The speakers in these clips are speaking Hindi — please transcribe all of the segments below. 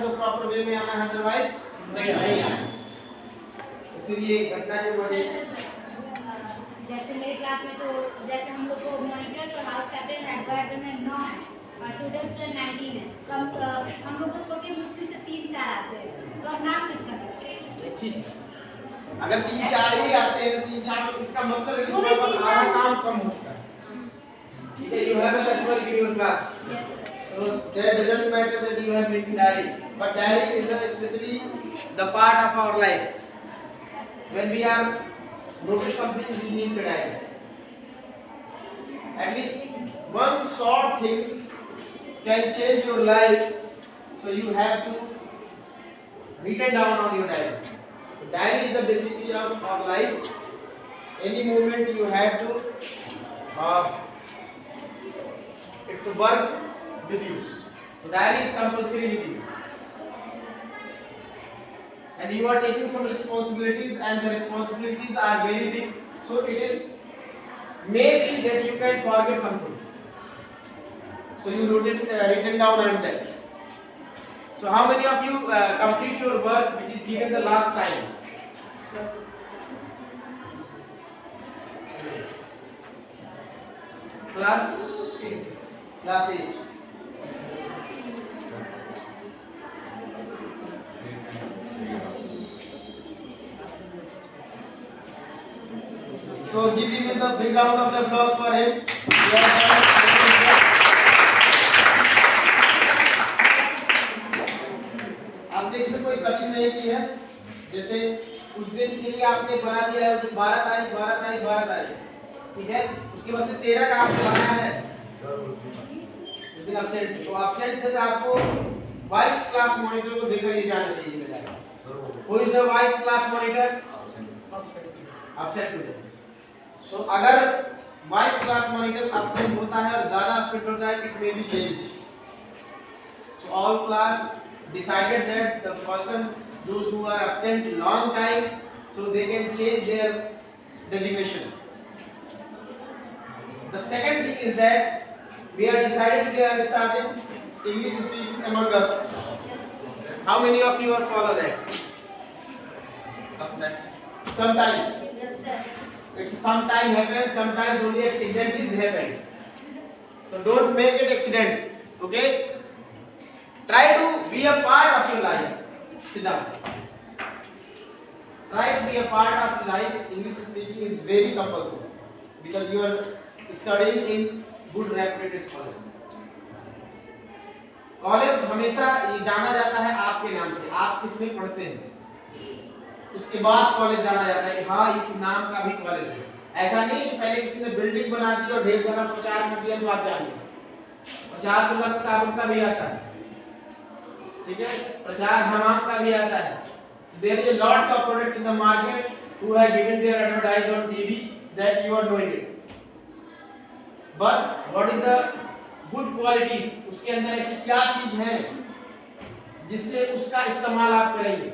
है तो प्रॉपर वे में आना है, अदरवाइज नहीं आना। तो फिर ये घटना के बड़े जैसे मेरे क्लास में तो जैसे हम लोग को मॉनिटर्स और हाउस कैप्टन हेडवाइजर में 9 है और टोटल स्टूडेंट 19 है। कम हम लोग को छोटे मुश्किल से 3-4 आते हैं, तो अब नाम किसका है? ठीक है, अगर 3-4 ही आते हैं तो 3-4 तो इसका मतलब है कि तुम्हारे पास आधा काम कम हो चुका है। ठीक है, you have a less work in your class. So that doesn't matter that you have making diary, but diary is especially the part of our life. When we are notice something, we need a diary. At least one short things can change your life, so you have to write down on your diary. So diary is the basically of our life. Any moment you have to it's work with you. So diary is compulsory with you. And you are taking some responsibilities, and the responsibilities are very big. So it is maybe that you can forget something. So you written down on that. So how many of you complete your work which is given the last time? Class 8. So give him the big round of applause for him. आपने इसमें कोई कठिन नहीं की है। जैसे उस दिन के लिए आपने बना दिया है 12 तारीख, ठीक है, उसके बाद से 13 का आपने बनाया है उस दिन एब्सेंट। तो एब्सेंट से आपको वाइस क्लास मॉनिटर को देकर ये जाना चाहिए मेरा। Who is the vice class monitor? Absent. So अगर वाइस क्लास मॉनिटर एब्सेंट होता है और ज्यादा एब्सेंट होता है, it may be change. So all class decided that the person, those who are absent long time, so they can change their designation. The second thing is that we are decided we are starting English speaking among us. How many of you are follow that? Sometimes. Yes sir. It's sometime happens, sometimes only accident is happen. So don't make it accident. Okay? Try to be a part of your life. Sit down. Try to be a part of life. English speaking is very compulsory because you are studying in good reputed college. College हमेशा ये जाना जाता है आपके नाम से, आप किसमें पढ़ते हैं, उसके बाद कॉलेज जाना जाता है कि हाँ इस नाम का भी कॉलेज है। ऐसा नहीं कि पहले किसी ने बिल्डिंग बना दी और ढेर सारा प्रचार कर दिया तो आप जानिए। प्रचार तो लक्ष्य साबुन का भी आता है, ठीक है, प्रचार हमाम का भी आता है। There is lots of product in the market who have given their advertise on TV that you are knowing it. But what is the good qualities? उसके अंदर ऐसी क्या चीज है जिससे उसका इस्तेमाल आप करेंगे?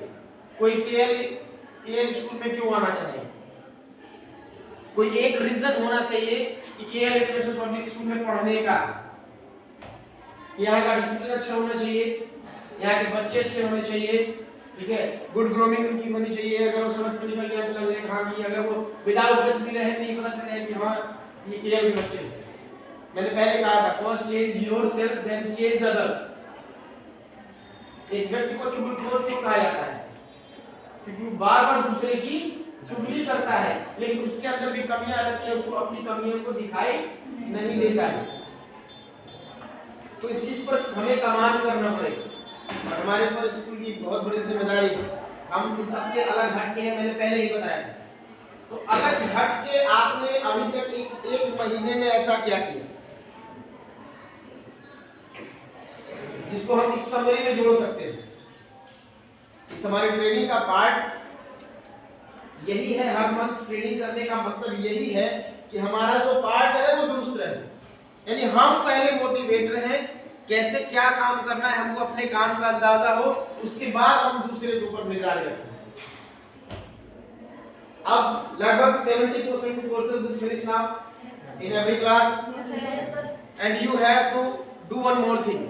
कोई केएल स्कूल में क्यों आना चाहिए? कोई एक रीजन होना चाहिए कि केएल इंटरनेशनल पब्लिक स्कूल में पढ़ने का। यहाँ का डिसिप्लिन अच्छा होना चाहिए, यहाँ के बच्चे अच्छे होने चाहिए, ठीक है, गुड ग्रूमिंग उनकी होनी चाहिए। अगर वो समझ में निकल गया तो लगे हाँ कि अगर वो विदाउट ड्रेस भी रहे नहीं पता चले कि हाँ ये केएल के बच्चे। मैंने पहले कहा था first change yourself then change others. एक व्यक्ति को चुगलखोर क्यों कहा जाता है? क्योंकि वो बार-बार दूसरे की चुगली करता है, लेकिन उसके अंदर भी कमियां रहती है, उसको अपनी कमियों को दिखाई नहीं देता है। तो इस चीज पर हमें कमांड करना पड़ेगा और हमारे ऊपर स्कूल की बहुत बड़ी जिम्मेदारी है। हम इन सबसे अलग हट के हैं, मैंने पहले ही बताया था। तो अलग हट के आपने अभी तक इस एक महीने में ऐसा क्या किया जिसको हम इस समरी में जोड़ सकते हैं? इस हमारी ट्रेनिंग का पार्ट यही है। हर मंथ ट्रेनिंग करने का मतलब यही है कि हमारा जो पार्ट है वो दुरुस्त रहे, यानी हम पहले मोटिवेट रहें, कैसे क्या काम करना है हमको अपने काम का अंदाजा हो, उसके बाद हम दूसरे के ऊपर निगरानी रखें। अब लगभग 70% courses is finished now in every class, and you have to do one more thing.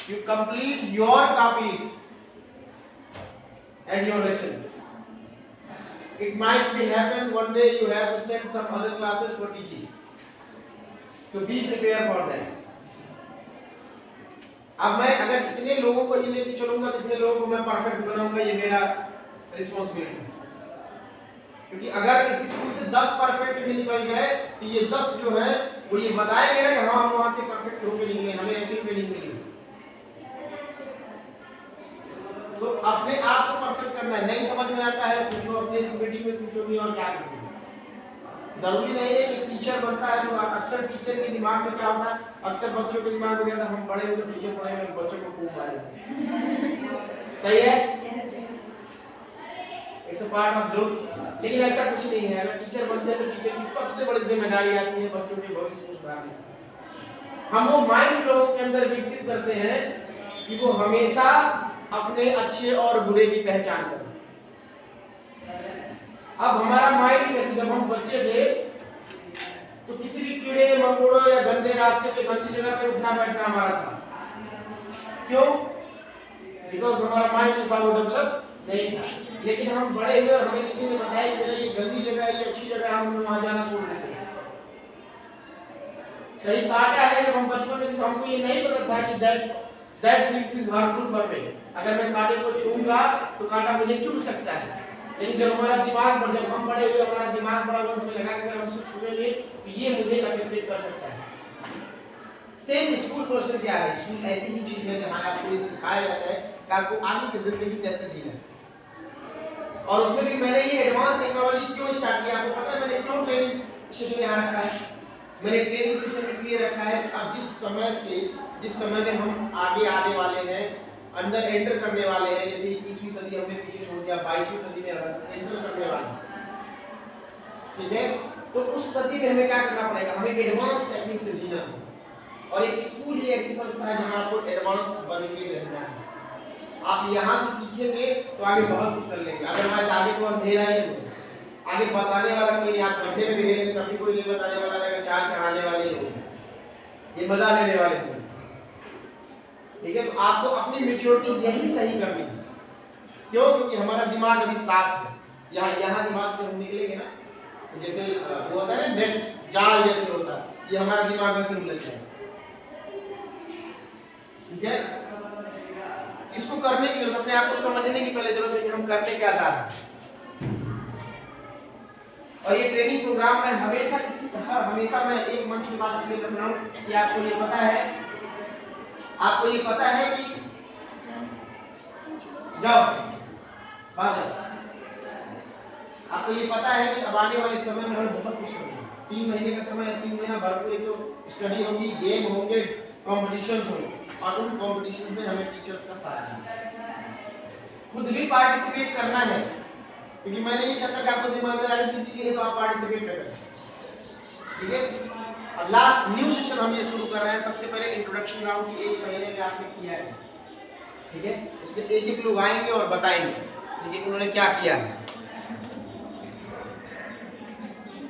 you complete your copies and your lesson. It might be happen one day you have to send some other classes for teaching, so be prepared for that. अब मैं अगर इतने लोगों को ही लेके चलूंगा तो इतने लोगों को मैं परफेक्ट बनाऊंगा, ये मेरा रिस्पॉन्सिबिलिटी है। क्योंकि अगर किसी स्कूल से 10 परफेक्ट भी निकल गए तो ये 10 जो है वो ये बताएंगे ना कि हाँ हम वहां से परफेक्ट होके निकले, हमें ऐसी ट्रेनिंग मिली। तो अपने आप को परफेक्ट करना है। नहीं समझ में आता है पूछो, अपने इस मीटिंग में पूछोगे और क्या करोगे। जरूरी नहीं है कि टीचर बनता है तो अक्सर टीचर के दिमाग में क्या होता है, अक्सर बच्चों के दिमाग में क्या होता है, हम बड़े होकर टीचर पढ़ेंगे बच्चों को खूब मारेंगे। सही है, it's a part of joke. लेकिन ऐसा कुछ नहीं है। अगर टीचर बनते हैं तो टीचर की सबसे बड़ी जिम्मेदारी आती है बच्चों के भविष्य को सुधारना। हम वो माइंड लोगों के अंदर विकसित करते हैं कि वो हमेशा अपने अच्छे और बुरे की पहचान करें। अब हमारा माइंड कैसे, जब हम बच्चे थे तो किसी भी कीड़े मकोड़ों या गंदे रास्ते पे गंदी जगह पे उठना बैठना हमारा था। क्यों? बिकॉज हमारा माइंड था वो डेवलप नहीं था। लेकिन हम बड़े हुए और हमें किसी ने बताया कि ये गंदी जगह है, ये अच्छी जगह, हम वहां जाना छोड़ देते हैं। कहीं काटा है, जब हम बचपन में थे तो हमको ये नहीं पता था कि that things is harmful for me. अगर मैं कांटे को छूऊंगा तो कांटा मुझे चुभ सकता है। लेकिन जब हमारा दिमाग बढ़, जब हम बड़े हुए, हमारा दिमाग बड़ा हुआ, हमें लगा कि अगर हम उसको छूएंगे तो ये मुझे अफेक्टेड कर सकता है। सेम स्कूल प्रोसेस क्या है? स्कूल ऐसी ही चीज है जहां आपको ये सिखाया जाता है कि आपको आगे की जिंदगी कैसे जीना है। और उसमें भी मैंने ये एडवांस टेक्नोलॉजी क्यों स्टार्ट किया, आपको पता है मैंने क्यों ट्रेनिंग सेशन यहाँ रखा है? मैंने ट्रेनिंग सेशन इसलिए रखा है कि अब जिस समय में हम आगे आने वाले हैं, अंदर एंटर करने वाले हैं, जैसे 21वीं सदी हमने पीछे छोड़ दिया, 22वीं सदी में एंटर करने वाले हैं, ठीक है? तो उस सदी में हमें क्या करना पड़ेगा? हमें एडवांस टेक्निक से जीना है। और एक स्कूल ही ऐसी संस्था है जहाँ आपको एडवांस बन के रहना है। आप यहाँ से सीखेंगे तो आगे बहुत कुछ कर लेंगे, अदरवाइज आगे तो अंधेरा ही है। आगे बताने वाला कोई नहीं, आप गड्ढे में गिरेंगे तभी कोई नहीं बताने वाला रहेगा, चार चढ़ाने वाले ही होंगे, ये मजा लेने वाले होंगे। ठीक है, तो आपको अपनी मैच्योरिटी यही सही करनी है। क्यों? क्योंकि हमारा दिमाग अभी साफ है। यहाँ के बाद जब हम निकलेंगे ना, तो जैसे वो होता है ना नेट, जाल जैसे होता है, ये हमारा दिमाग में से उलझ जाएगा। ठीक है, इसको करने की जरूरत, अपने आप को समझने की पहले जरूरत है कि हम करने क्या जा रहे हैं। और ये ट्रेनिंग प्रोग्राम में हमेशा मैं एक मंच की बात इसलिए कर रहा हूँ कि आपको ये पता है कि जाओ बाहर जाओ, आपको ये पता है कि अब आने वाले समय में हमें बहुत कुछ करना है। 3 महीने का समय है, 3 महीना भरपूर एक तो स्टडी होगी, गेम होंगे, कॉम्पिटिशन होंगे, और उन कॉम्पिटिशन में हमें टीचर्स का साथ देना, खुद भी पार्टिसिपेट करना है। क्योंकि मैं नहीं चाहता कि आपको जिम्मेदारी दी गई है तो आप पार्टिसिपेट करें। ठीक है, अब लास्ट न्यू सेशन हम ये शुरू कर रहे हैं। सबसे पहले इंट्रोडक्शन राउंड की 1 महीने में आपने किया है, ठीक है? उसमें एक लोग आएंगे और बताएंगे ठीक है उन्होंने क्या किया है।